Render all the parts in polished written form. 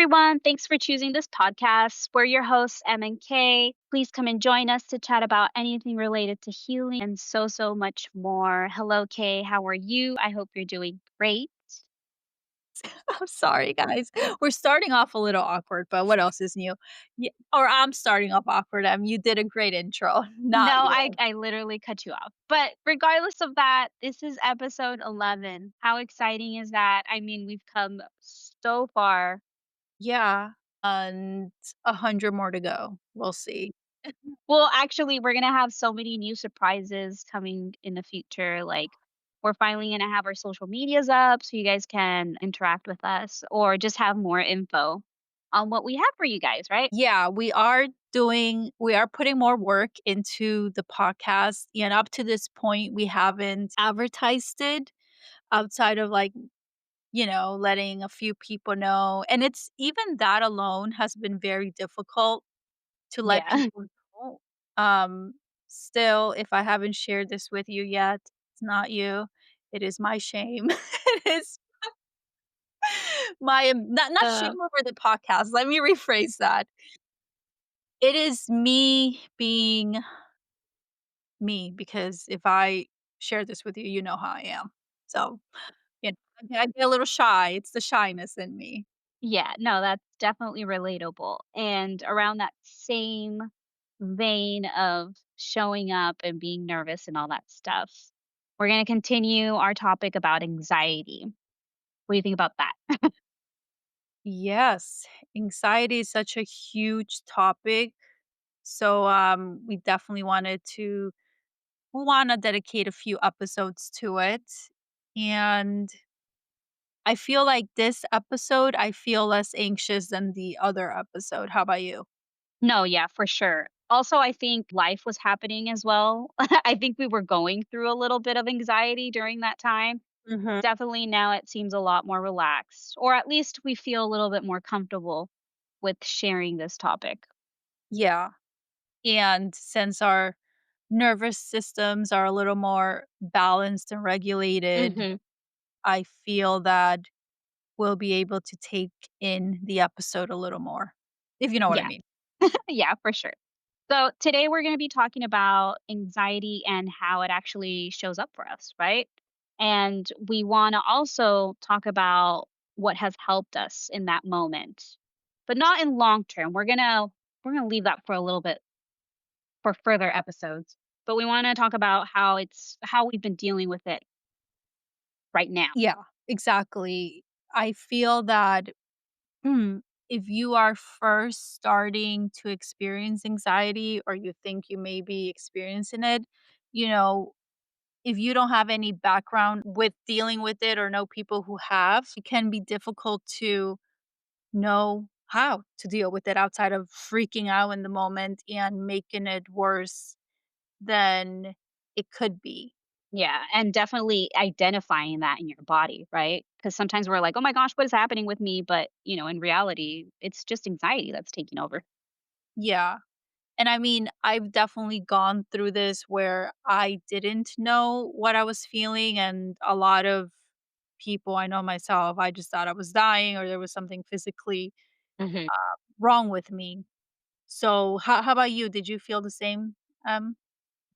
everyone. Thanks for choosing this podcast. We're your hosts, Em and Kay. Please come and join us to chat about anything related to healing and so much more. Hello, Kay. How are you? I hope you're doing great. I'm sorry, guys. We're starting off a little awkward, but what else is new? Or I'm starting off awkward. You did a great intro, No, not I, you. I literally cut you off. But regardless of that, this is episode 11. How exciting is that? I mean, we've come so far. Yeah, and 100 more to go. We'll see. Well, actually, we're gonna have so many new surprises coming in the future. Like, we're finally gonna have our social medias up so you guys can interact with us or just have more info on what we have for you guys, right? Yeah, we are putting more work into the podcast, and up to this point, we haven't advertised it outside of letting a few people know. And it's even that alone has been very difficult to let Yeah. people know. Um, Still, if I haven't shared this with you yet, it's not you. It is my shame. It is my not Uh, shame over the podcast. Let me rephrase that. It is me being me because if I share this with you, you know how I am. So, I get a little shy. It's the shyness in me. yeah, no, that's definitely relatable. And around that same vein of showing up and being nervous and all that stuff, we're gonna continue our topic about anxiety. What do you think about that? Yes, anxiety is such a huge topic. So we definitely wanna dedicate a few episodes to it. And I feel like this episode, I feel less anxious than the other episode. How about you? No, yeah, for sure. Also, I think life was happening as well. I think we were going through a little bit of anxiety during that time. Mhm. Definitely now it seems a lot more relaxed, or at least we feel a little bit more comfortable with sharing this topic. Yeah. And since our nervous systems are a little more balanced and regulated, Mhm. I feel that we'll be able to take in the episode a little more, if you know what I Yeah. mean. Yeah, for sure. So, today we're going to be talking about anxiety and how it actually shows up for us, right? And we want to also talk about what has helped us in that moment. But not in long term. We're going to leave that for a little bit for further episodes. But we want to talk about how we've been dealing with it right now. Yeah, exactly. I feel that if you are first starting to experience anxiety or you think you may be experiencing it, you know, if you don't have any background with dealing with it or know people who have, it can be difficult to know how to deal with it outside of freaking out in the moment and making it worse than it could be. Yeah, and definitely identifying that in your body, right? Because sometimes we're like, "Oh my gosh, what is happening with me?" But, in reality, it's just anxiety that's taking over. Yeah. And I mean, I've definitely gone through this where I didn't know what I was feeling, and a lot of people, I know myself, I just thought I was dying or there was something physically Mhm. wrong with me. So, how about you? Did you feel the same?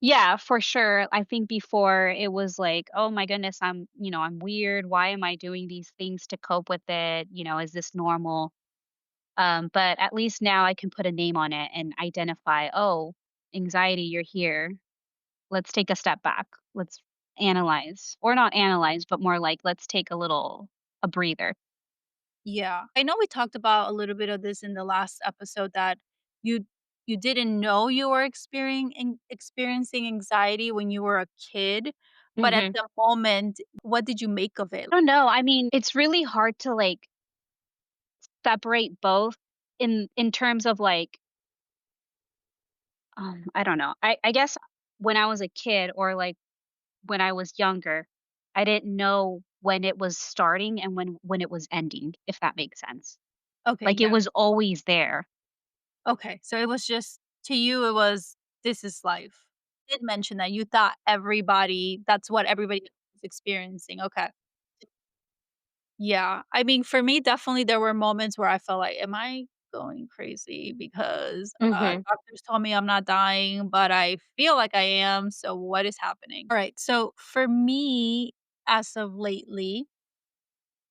Yeah, for sure. I think before it was like, "Oh my goodness, I'm weird. Why am I doing these things to cope with it? Is this normal?" But at least now I can put a name on it and identify, "Oh, anxiety, you're here. Let's take a step back. Let's analyze." Or not analyze, but more like, let's take a breather. Yeah. I know we talked about a little bit of this in the last episode that you you didn't know you were experiencing anxiety when you were a kid, but at Mhm. the moment, what did you make of it? I don't know. I mean, it's really hard to like separate both in terms of like I don't know. I guess when I was a kid or like when I was younger, I didn't know when it was starting and when it was ending, if that makes sense. Okay, Like it yeah. was always there. Okay, so it was just to you it was this is life. You did mention that you thought everybody that's what everybody was experiencing. Okay. Yeah. I mean, for me, definitely there were moments where I felt like, "Am I going crazy? Because, Mhm. doctors told me I'm not dying, but I feel like I am, so what is happening?" Alright, so for me, as of lately,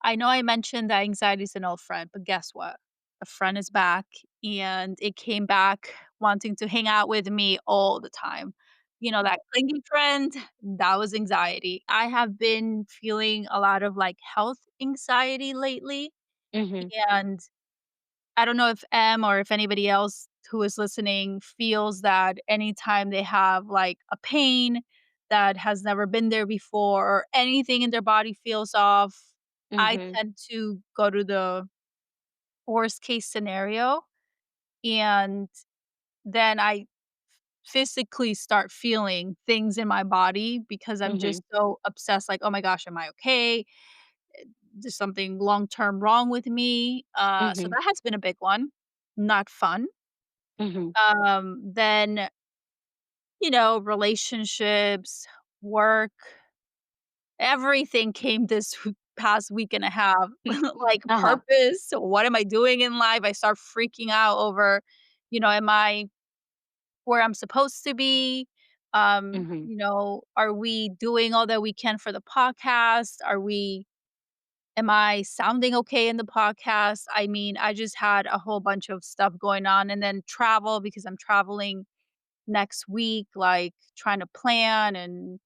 I know I mentioned that anxiety is an old friend, but guess what? A friend is back, and it came back wanting to hang out with me all the time. You know, that clingy friend, that was anxiety. I have been feeling a lot of, like, health anxiety lately, Mhm. and I don't know if M or if anybody else who is listening feels that anytime they have, like, a pain that has never been there before or anything in their body feels off, I Mhm. tend to go to the worst case scenario, and then I physically start feeling things in my body because I'm Mhm. just so obsessed, like, "Oh my gosh, am I okay? There's something long term wrong with me." So Mhm. that has been a big one. Not fun. Mhm. Then, relationships, work, everything came this past week and a half. Like, Uh-huh. purpose, what am I doing in life? I start freaking out over, am I where I'm supposed to be? Mhm. Are we doing all that we can for the podcast? Am I sounding okay in the podcast? I mean, I just had a whole bunch of stuff going on, and then travel because I'm traveling next week, like trying to plan and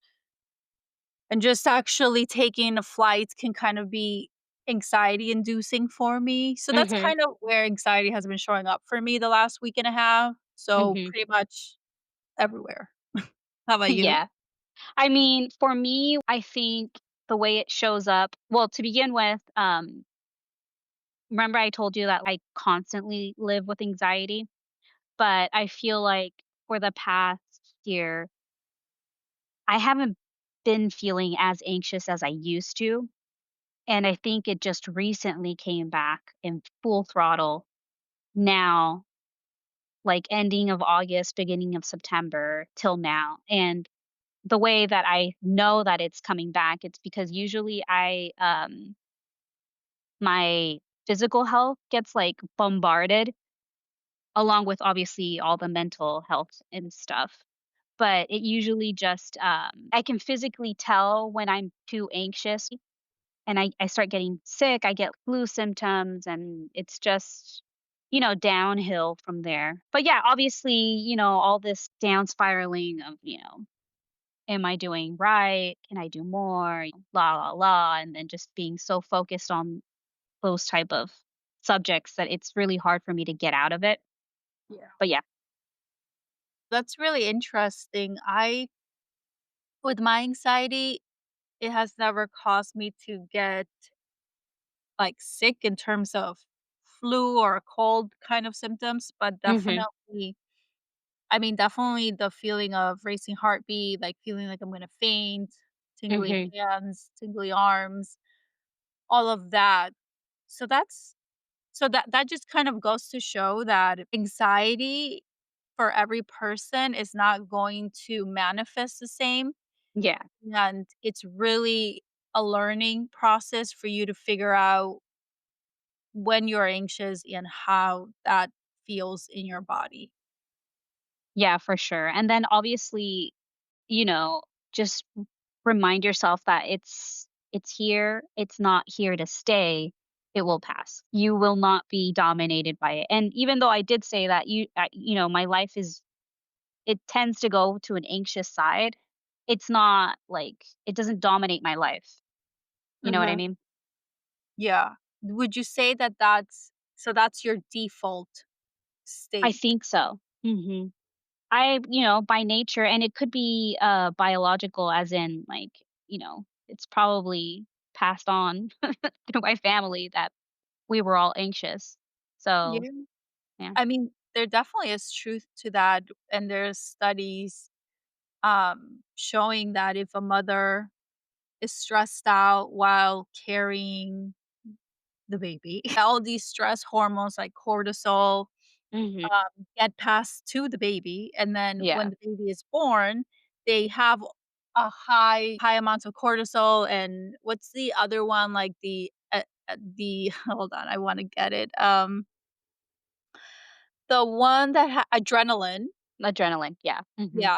just actually taking a flight can kind of be anxiety inducing for me. So that's Mhm. kind of where anxiety has been showing up for me the last week and a half. So Mhm. pretty much everywhere. How about you? Yeah. I mean, for me, I think the way it shows up, well, to begin with, remember I told you that I constantly live with anxiety, but I feel like for the past year, I haven't been feeling as anxious as I used to. And I think it just recently came back in full throttle now, like ending of August, beginning of September till now. And the way that I know that it's coming back, it's because usually my physical health gets like bombarded along with obviously all the mental health and stuff. But it usually just I can physically tell when I'm too anxious and I start getting sick, I get flu symptoms and it's just, downhill from there. But yeah, obviously, all this down spiraling of, am I doing right? Can I do more? La la la. And then just being so focused on those type of subjects that it's really hard for me to get out of it. Yeah. But yeah. That's really interesting. With my anxiety, it has never caused me to get like sick in terms of flu or a cold kind of symptoms, but Mhm. definitely the feeling of racing heartbeat, like feeling like I'm gonna faint, tingly Mhm. hands, tingly arms, all of that. So that just kind of goes to show that anxiety for every person is not going to manifest the same. Yeah. And it's really a learning process for you to figure out when you're anxious and how that feels in your body. Yeah, for sure. And then obviously, you know, just remind yourself that it's here, it's not here to stay. It will pass. You will not be dominated by it. And even though I did say that my life is it tends to go to an anxious side, it's not like it doesn't dominate my life. You know what I Mhm. mean? Yeah. Would you say that that's your default I state? think so. Mhm. By nature, and it could be biological as in like, it's probably passed on through my family that we were all anxious. So, Yeah. yeah. I mean, there definitely is truth to that, and there's studies, showing that if a mother is stressed out while carrying the baby, all these stress hormones like cortisol, Mhm. get passed to the baby, and then when Yeah. the baby is born, they have a high amounts of cortisol, and what's the other one, like the the hold on, I wanna get it, the one that adrenaline, Adrenaline, yeah. Mhm.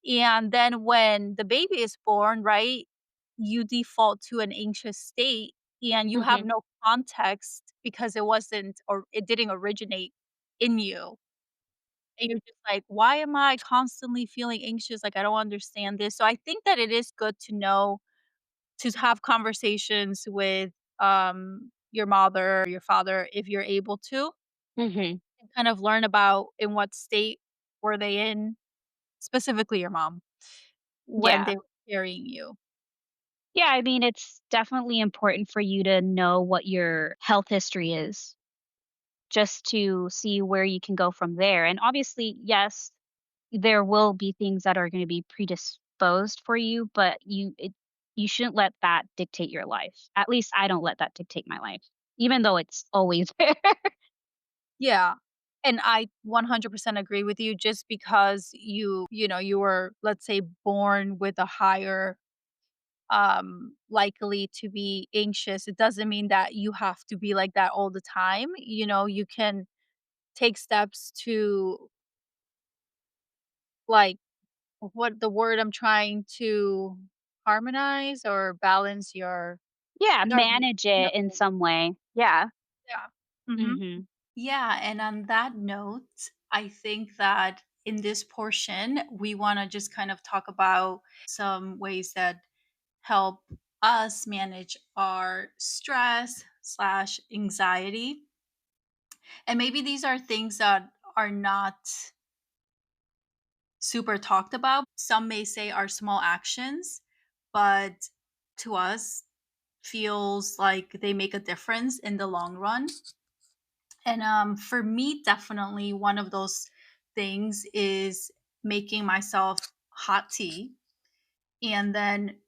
yeah, and then when the baby is born, right, you default to an anxious state, and you have Mhm. no context because it wasn't or it didn't originate in you, and you're just like, "Why am I constantly feeling anxious? Like, I don't understand this." So I think that it is good to know to have conversations with, your mother or your father if you're able to, Mhm. and kind of learn about in what state were they in, specifically your mom, when Yeah. they were carrying you. Yeah, I mean, it's definitely important for you to know what your health history is, just to see where you can go from there. And obviously, yes, there will be things that are gonna be predisposed for you, but you shouldn't let that dictate your life. At least I don't let that dictate my life, even though it's always there. Yeah, and I 100% agree with you just because you were, let's say, born with a higher, likely to be anxious, it doesn't mean that you have to be like that all the time, you can take steps to, like, what the word I'm trying to harmonize or balance Yeah, your manage it in some way. Yeah. yeah. Mhm. Mhm. Yeah, and on that note, I think that in this portion, we want to just kind of talk about some ways that help us manage our stress slash anxiety. And maybe these are things that are not super talked about. Some may say are small actions, but to us feels like they make a difference in the long run. And for me, definitely one of those things is making myself hot tea and then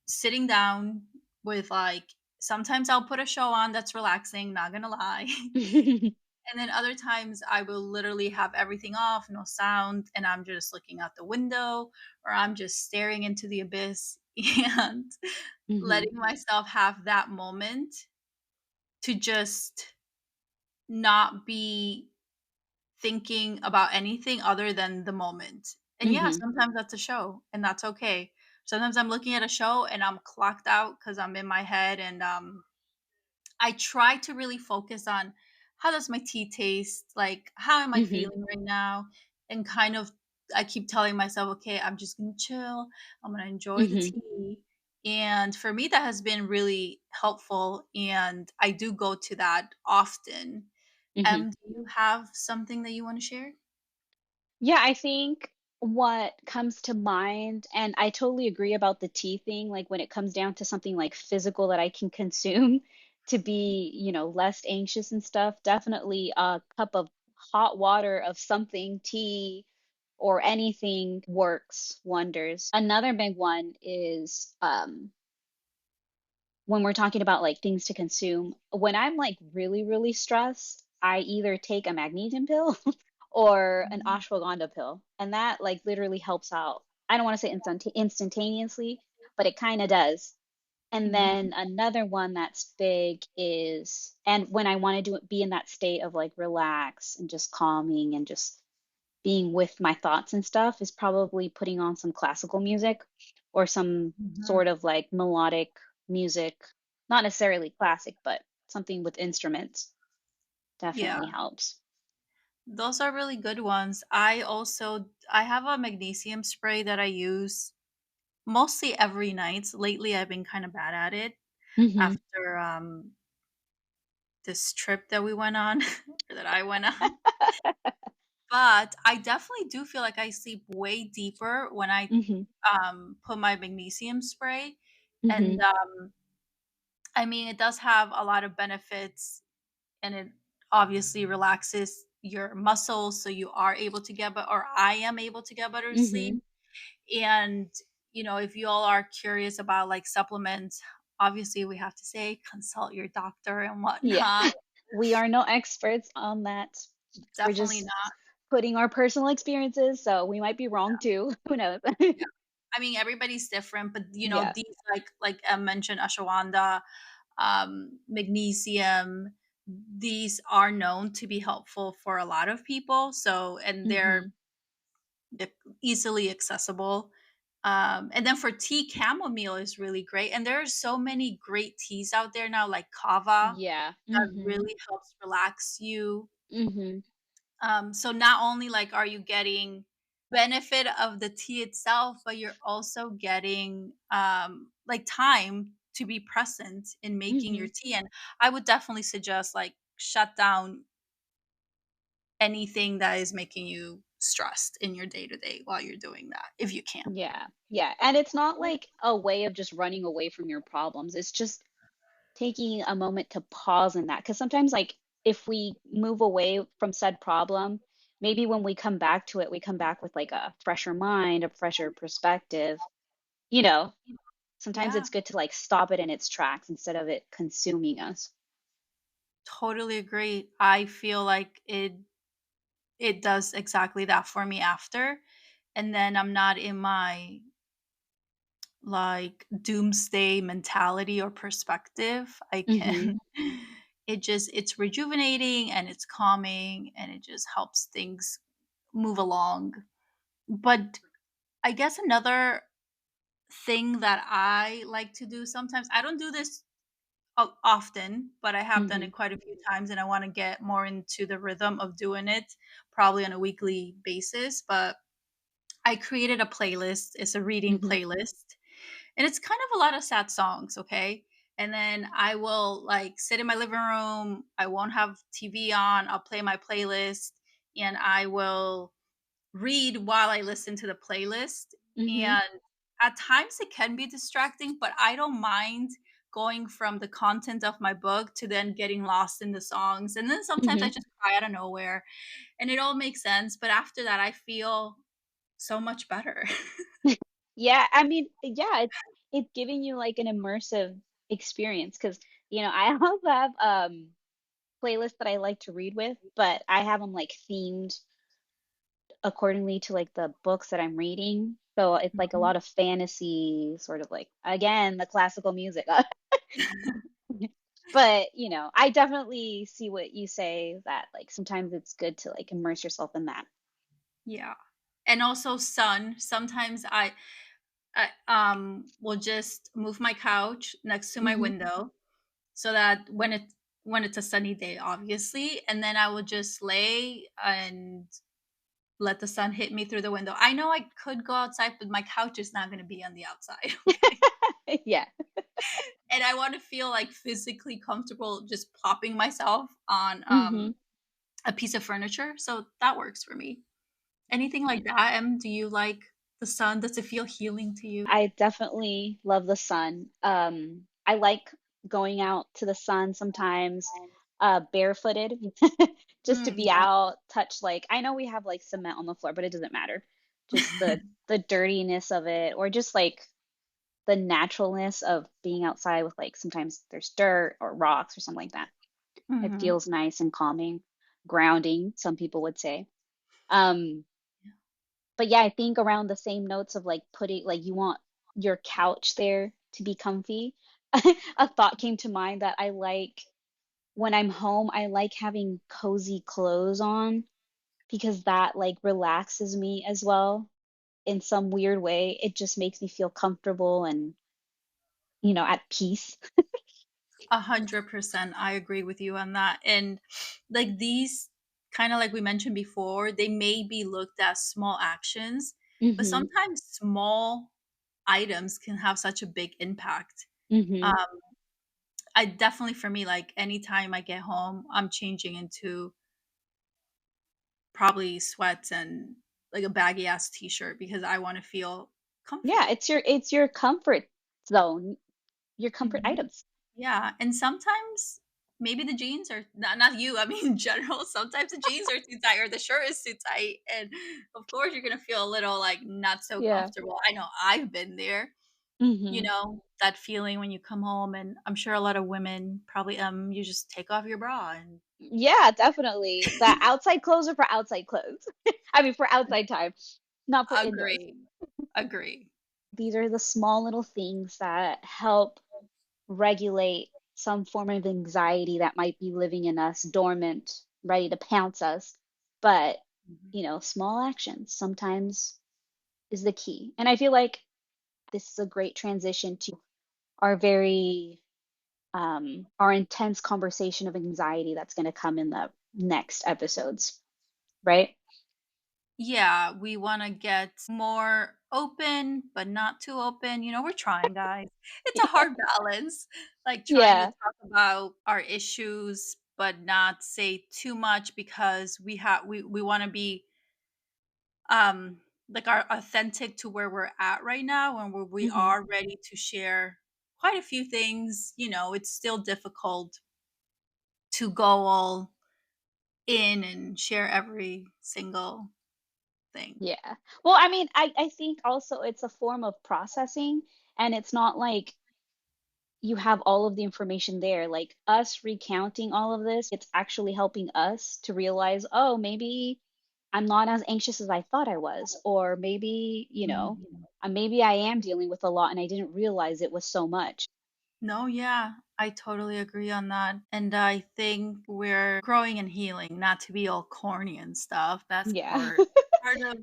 sitting down with like sometimes I'll put a show on that's relaxing, not gonna lie. And then other times I will literally have everything off, no sound, and I'm just looking out the window or I'm just staring into the abyss and Mhm. letting myself have that moment to just not be thinking about anything other than the moment. And yeah, Mhm. sometimes that's a show, and that's okay. Sometimes I'm looking at a show and I'm clocked out because I'm in my head, and I try to really focus on how does my tea taste? Like, how am I Mhm. feeling right now? And kind of, I keep telling myself, okay, I'm just gonna chill. I'm gonna enjoy the Mhm. tea. And for me, that has been really helpful. And I do go to that often. Mhm. Do you have something that you want to share? Yeah, I think what comes to mind, and I totally agree about the tea thing, like when it comes down to something like physical that I can consume to be, less anxious and stuff, definitely a cup of hot water of something, tea or anything works wonders. Another big one is when we're talking about like things to consume, when I'm like really, really stressed, I either take a magnesium pill or an Mhm, ashwagandha pill. And that like literally helps out. I don't want to say instantaneously, but it kind of does. And mhm, then another one that's big is, and when I want to be in that state of like relax and just calming and just being with my thoughts and stuff, is probably putting on some classical music or some mhm. sort of like melodic music, not necessarily classic, but something with instruments Yeah, definitely helps. those are really good ones. I have a magnesium spray that I use mostly every night. Lately, I've been kind of bad at it Mhm. after this trip that we went on or that I went on. But I definitely do feel like I sleep way deeper when I Mhm. put my magnesium spray. And Mhm. I mean, it does have a lot of benefits and it obviously relaxes your muscles so you are able to get or I am able to get better sleep. Mhm. And if you all are curious about like supplements, obviously we have to say consult your doctor and Yeah. whatnot. We are no experts on that. We're Definitely just not. putting our personal experiences, so we might be wrong too. Who knows? Yeah. I mean, everybody's different, but Yeah. these like I mentioned ashwagandha, magnesium. These are known to be helpful for a lot of people. So, and Mhm. they're easily accessible. And then for tea, chamomile is really great. And there are so many great teas out there now, like kava, Yeah. that Mhm. really helps relax you. Mhm. So not only like are you getting benefit of the tea itself, but you're also getting like time to be present in making your Mhm. tea. And I would definitely suggest like shut down anything that is making you stressed in your day to day while you're doing that, if you can. Yeah. Yeah. And it's not like a way of just running away from your problems. It's just taking a moment to pause in that. Because sometimes, like, if we move away from said problem, maybe when we come back to it, we come back with like a fresher mind, a fresher perspective. You know, sometimes Yeah, it's good to like stop it in its tracks instead of it consuming us. totally agree. I feel like it does exactly that for me after. And then I'm not in my like doomsday mentality or perspective. I Mm-hmm. can it's rejuvenating and it's calming and it just helps things move along. But I guess another thing that I like to do sometimes, I don't do this often, but I have done Mm-hmm. it quite a few times and I want to get more into the rhythm of doing it probably on a weekly basis. But I created a playlist. It's a reading Mm-hmm. playlist. And it's kind of a lot of sad songs, okay? And then I will like sit in my living room. I won't have TV on. I'll play my playlist and I will read while I listen to the playlist. Mm-hmm. And at times it can be distracting, but I don't mind going from the content of my book to then getting lost in the songs. And then sometimes I Mm-hmm. just cry out of nowhere and it all makes sense. But after that, I feel so much better. Yeah, I mean, yeah, it's giving you like an immersive experience because I also have playlists that I like to read with, but I have them like themed accordingly to like the books that I'm reading. So it's like a Mhm. lot of fantasy, sort of like again the classical music. But I definitely see what you say that like sometimes it's good to like immerse yourself in that. Yeah. And also sun. Sometimes I will just move my couch next to my Hmm. window so that when it's a sunny day, obviously, and then I will just lay and let the sun hit me through the window. I know I could go outside, but my couch is not going to be on the outside, okay? Yeah. And I want to feel like physically comfortable just plopping myself on Hmm. a piece of furniture. So that works for me. Anything Yeah. like that? Do you like the sun? Does it feel healing to you? I definitely love the sun. I like going out to the sun sometimes, barefooted, just to Mm, be yeah. out, touch like I know we have like cement on the floor, but it doesn't matter. Just the dirtiness of it, or just like the naturalness of being outside with like sometimes there's dirt or rocks or something like that. It Mhm. feels nice and calming, grounding, some people would say. Um, but yeah, I think around the same notes of like putting like you want your couch there to be comfy. A thought came to mind that I like when I'm home, I like having cozy clothes on because that like relaxes me as well in some weird way. It just makes me feel comfortable and, at peace. 100%. I agree with you on that. And like these, kind of like we mentioned before, they may be looked as small actions, but Mhm. sometimes small items can have such a big impact. Mhm. Um, I definitely, for me, like anytime I get home, I'm changing into probably sweats and like a baggy ass t-shirt because I want to feel Yeah, comfy. it's your comfort zone, your comfort Mhm. items. Yeah, and sometimes maybe the jeans are not you, I mean in general, sometimes the jeans are too tight or the shirt is too tight, and of course you're gonna feel a little, like, not so Yeah. comfortable. I know I've been there, Mhm. that feeling when you come home, and I'm sure a lot of women probably, you just take off your bra and Yeah, definitely. The outside clothes are for outside clothes. I mean, for outside time, not for indoors. agree, agree. These are the small little things that help regulate. some form of anxiety that might be living in us dormant, ready to pounce us. But, Mhm. small actions sometimes is the key. And I feel like this is a great transition to our very our intense conversation of anxiety that's going to come in the next episodes, right? Yeah, we wanna get more open, but not too open. We're trying, guys. It's a Yeah. hard balance, like, trying to Yeah. talk about our issues, but not say too much because we wanna be, like, our authentic to where we're at right now and where we Hmm. are ready to share quite a few things. It's still difficult to go all in and share every single thing. Yeah. Well, I mean, I think also it's a form of processing, and it's not like you have all of the information there. Like us recounting all of this, it's actually helping us to realize, oh, maybe I'm not as anxious as I thought I was, or maybe, maybe I am dealing with a lot and I didn't realize it was so much. No, yeah, I totally agree on that. And I think we're growing and healing, not to be all corny and stuff. That's Yeah. part of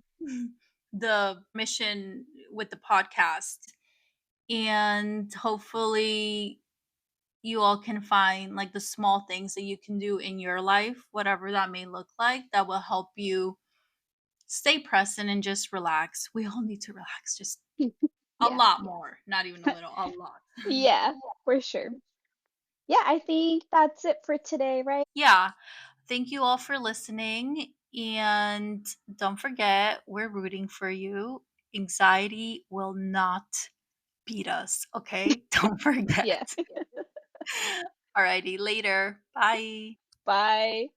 the mission with the podcast. And hopefully you all can find like the small things that you can do in your life, whatever that may look like, that will help you stay present and just relax. We all need to relax just a Yeah. lot more, not even a little, a lot. Yeah, for sure. Yeah, I think that's it for today, right? Yeah. Thank you all for listening. And don't forget, we're rooting for you. Anxiety will not beat us. Okay. Don't Yeah. forget. Alrighty. Later. Bye. Bye.